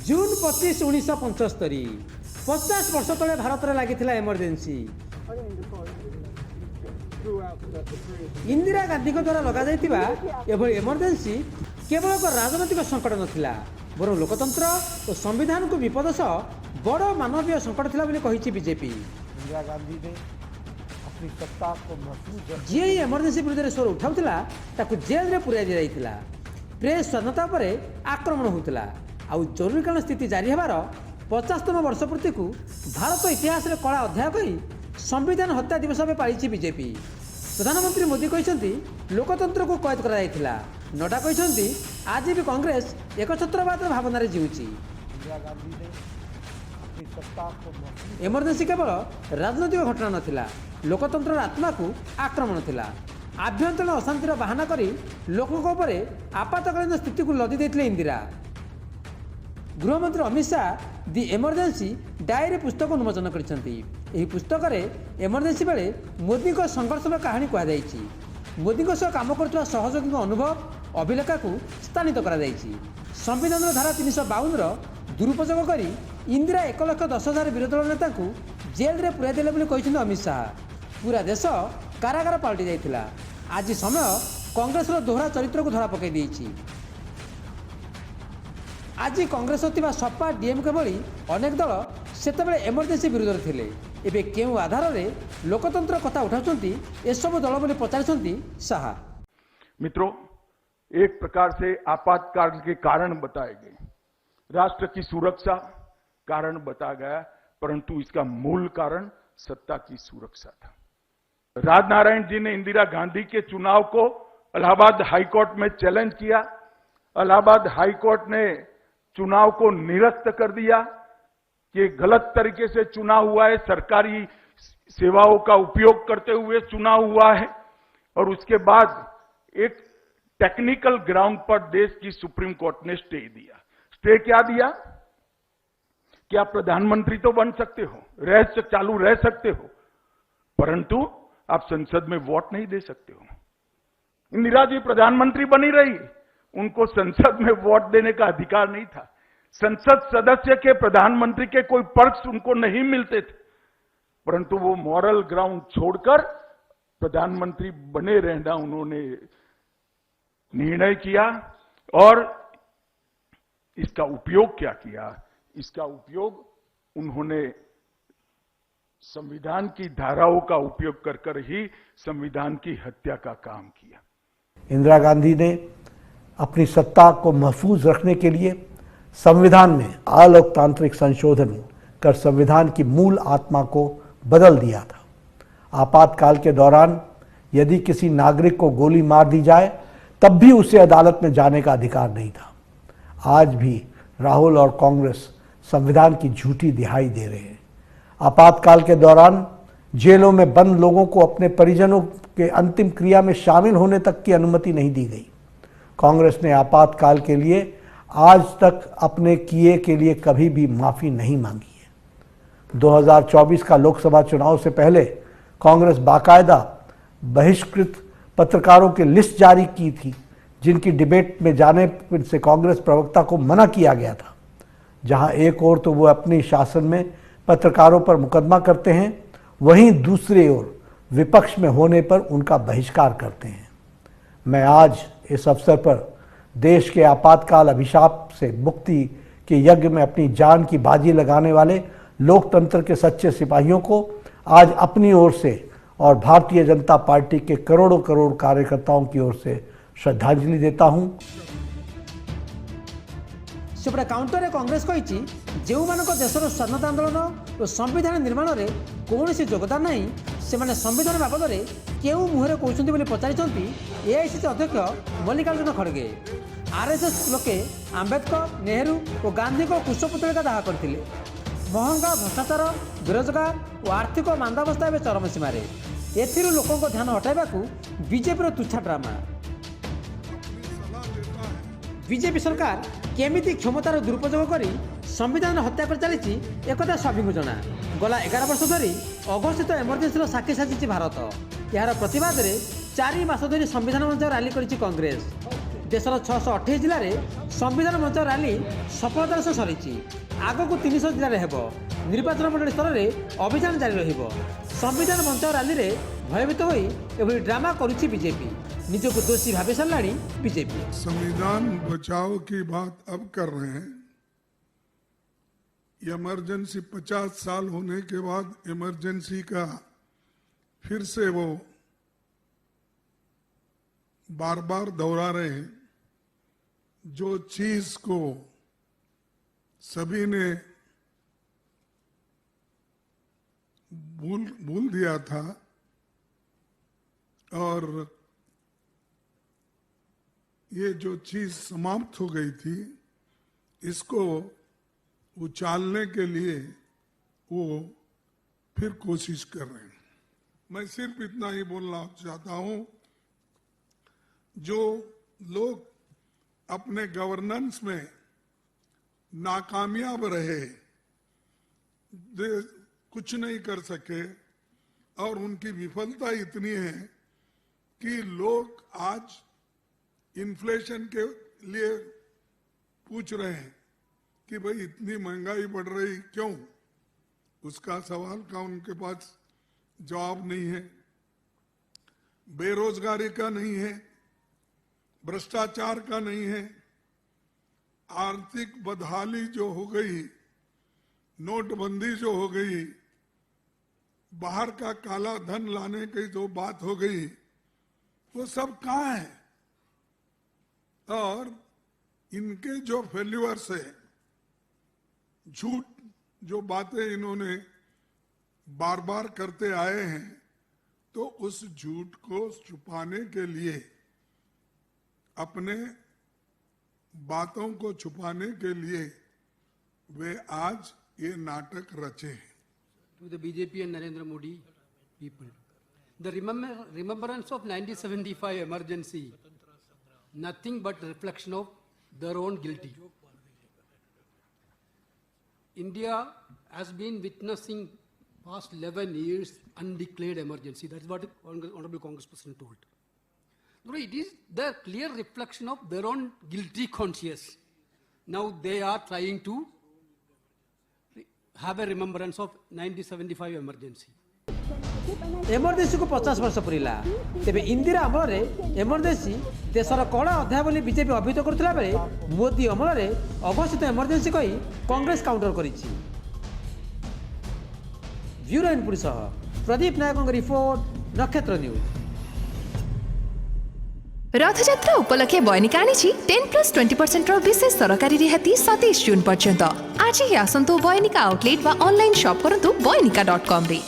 जून 25 1975 50 वर्ष तले भारत में लगी इमरजेंसी इंदिरा गांधी द्वारा लग इमरजेंसी केवल एक राजनैतिक संकट नथिला बर लोकतंत्र और संविधान को विपद सह बड़ मानवीय संकट थिला बोली बीजेपी। इंदिरा गांधी ने अपनी सत्ता को महसूस जी इमरजेंसी विरुद्ध स्वर उठाउला जेल में पुराई दिया प्रेस स्वाधीनता पर आक्रमण होता आउ जरूरीकालीन स्थिति जारी होबार 50तम वर्षपूर्ति को भारत इतिहास में कला अध्याय कही संविधान हत्या दिवस में पाली बीजेपी। प्रधानमंत्री मोदी कहते लोकतंत्र को कैद कर नड्डा कहते आज भी कांग्रेस एकछत्रवाद भावना जीवुची। इमरजेंसी केवल राजनैतिक घटना नथिला लोकतंत्र आत्मा को आक्रमण थिला आभ्यंतरीण अशांतिर बाहाना करी लोकों पर आपातकालीन स्थिति को लदी देथिले इंदिरा। गृहमंत्री अमित शाह दि इमरजेंसी डायरी पुस्तक उन्मोचन करछंती। एही पुस्तक रे इमरजेंसी बेले मोदी को संघर्षर कहानी कहुई मोदी को सह काम करथुवा सहयोगी अनुभव अभिलेखा को स्थानित करा जायछि। संविधान धारा 352 दुरुपयोग करी इंदिरा 1,10,000 विरोधी दल नेता को जेल में पुराई देले कहते अमित शाह। पूरा देश कारागार पलटि जाइथिला। आज समय कांग्रेस दोहरा चरित्र को धरा पकई देछि। आज कांग्रेस सपा डीएमके भली अनेक दल सेतेबेले इमरजेंसी विरोध थिले एबे केउ आधार रे लोकतंत्र कथा उठाउछंती ए सब दल बोली पचारछंती शाह। मित्रों, एक प्रकार से आपातकाल के कारण बताए गए, राष्ट्र की सुरक्षा कारण बताया गया, परंतु इसका मूल कारण सत्ता की सुरक्षा था। राजनारायण जी ने इंदिरा गांधी के चुनाव को इलाहाबाद हाईकोर्ट में चैलेंज किया। इलाहाबाद हाईकोर्ट ने चुनाव को निरस्त कर दिया कि गलत तरीके से चुनाव हुआ है, सरकारी सेवाओं का उपयोग करते हुए चुनाव हुआ है। और उसके बाद एक टेक्निकल ग्राउंड पर देश की सुप्रीम कोर्ट ने स्टे दिया। स्टे क्या दिया कि आप प्रधानमंत्री तो बन सकते हो, चालू रह सकते हो, परंतु आप संसद में वोट नहीं दे सकते हो। इंदिरा जी प्रधानमंत्री बनी रही, उनको संसद में वोट देने का अधिकार नहीं था। संसद सदस्य के प्रधानमंत्री के कोई पर्क्स उनको नहीं मिलते थे, परंतु वो मॉरल ग्राउंड छोड़कर प्रधानमंत्री बने रहना उन्होंने निर्णय किया। और इसका उपयोग क्या किया? इसका उपयोग उन्होंने संविधान की धाराओं का उपयोग कर ही संविधान की हत्या का काम किया। इंदिरा गांधी ने अपनी सत्ता को महफूज रखने के लिए संविधान में अलोकतांत्रिक संशोधन कर संविधान की मूल आत्मा को बदल दिया था। आपातकाल के दौरान यदि किसी नागरिक को गोली मार दी जाए तब भी उसे अदालत में जाने का अधिकार नहीं था। आज भी राहुल और कांग्रेस संविधान की झूठी दिहाई दे रहे हैं। आपातकाल के दौरान जेलों में बंद लोगों को अपने परिजनों के अंतिम क्रिया में शामिल होने तक की अनुमति नहीं दी गई। कांग्रेस ने आपातकाल के लिए आज तक अपने किए के लिए कभी भी माफी नहीं मांगी है। 2024 का लोकसभा चुनाव से पहले कांग्रेस बाकायदा बहिष्कृत पत्रकारों की लिस्ट जारी की थी, जिनकी डिबेट में जाने से कांग्रेस प्रवक्ता को मना किया गया था। जहां एक ओर तो वो अपने शासन में पत्रकारों पर मुकदमा करते हैं, वहीं दूसरी ओर विपक्ष में होने पर उनका बहिष्कार करते हैं। मैं आज इस अवसर पर देश के आपातकाल अभिशाप से मुक्ति के यज्ञ में अपनी जान की बाजी लगाने वाले लोकतंत्र के सच्चे सिपाहियों को आज अपनी ओर से और भारतीय जनता पार्टी के करोड़ों करोड़ कार्यकर्ताओं की ओर से श्रद्धांजलि देता हूं। सेपटे काउंटर कांग्रेस कही जो देशर स्वाधीनता आंदोलन और संविधान निर्माण में कौन योगदान नहीं से संविधान बाबद में क्यों मुहर कहते पचारि एआईसीसी अध्यक्ष मल्लिकार्जुन खड़गे। आरएसएस लोके आंबेडकर, नेहरू और गांधी को कुशपुतलिका दाह करते। महंगा, भ्रष्टाचार, बेरोजगार और आर्थिक मांदावस्था एवं चरम सीमार लोकों ध्यान हटाइबा बीजेपी तुच्छा ड्रामा। बीजेपी सरकार केमिति क्षमतार दुरुपयोग कर संविधान हत्या कर चली एक सभी जना। गला 11 वर्ष धरी अघोषित इमरजेंसी साक्षी साजिश भारत। यार प्रतिवाद में 4 मास धरी संविधान मंच रैली कर कांग्रेस। देशर 628 जिले में संविधान मंच रैली सफलतार सह सरी आग को 300 जिले में निर्वाचन मंडली स्तर में अभियान जारी रहिबो। संविधान मंच रैली में भयभीत होई एभली ड्रामा करुछि बीजेपी, निजको दोषी भाभी साराणी बीजेपी। संविधान बचाव की बात अब कर रहे हैं। इमरजेंसी 50 साल होने के बाद इमरजेंसी का फिर से वो बार बार दोहरा रहे हैं। जो चीज को सभी ने भूल दिया था और ये जो चीज समाप्त हो गई थी, इसको उछालने के लिए वो फिर कोशिश कर रहे हैं। मैं सिर्फ इतना ही बोलना चाहता हूं, जो लोग अपने गवर्नेंस में नाकामयाब रहे, कुछ नहीं कर सके और उनकी विफलता इतनी है कि लोग आज इन्फ्लेशन के लिए पूछ रहे हैं कि भाई इतनी महंगाई बढ़ रही क्यों। उसका सवाल का उनके पास जवाब नहीं है। बेरोजगारी का नहीं है, भ्रष्टाचार का नहीं है, आर्थिक बदहाली जो हो गई, नोटबंदी जो हो गई, बाहर का काला धन लाने की जो बात हो गई, वो सब कहाँ है। और इनके जो फेल्यूअर्स है, झूठ जो बातें इन्होंने बार बार करते आए हैं, तो उस झूठ को छुपाने के लिए, अपने बातों को छुपाने के लिए वे आज ये नाटक रचे हैं। To the BJP and Narendra Modi people, the remembrance of 1975 emergency, nothing but reflection of their own guilty. India has been witnessing past 11 years undeclared emergency. That is what Honorable Congress President told. No, it is the clear reflection of their own guilty conscience. Now they are trying to have a remembrance of 1975 emergency. Emergency को 50 वर्ष पुरिला, तेबे इंदिरा अमल रे emergency देशर कड़ा अध्याय बोली BJP अभिहित करथिला बेले मोदी अमल रे अघोषित एमरजेंसी कही कांग्रेस काउंटर करिछि। ब्यूरो इनपुट सह प्रदीप नायकଙ୍କ रिपोर्ट, नक्षत्र न्यूज। रथयात्रा उपलक्षे बयनिका आनिछि 10+20% विशेष सरकारी रिहाती 27 जून पर्यंत। आज ही आसंतु बयनिका आउटलेट वा ऑनलाइन शॉप करंतु बयनिका.com रे।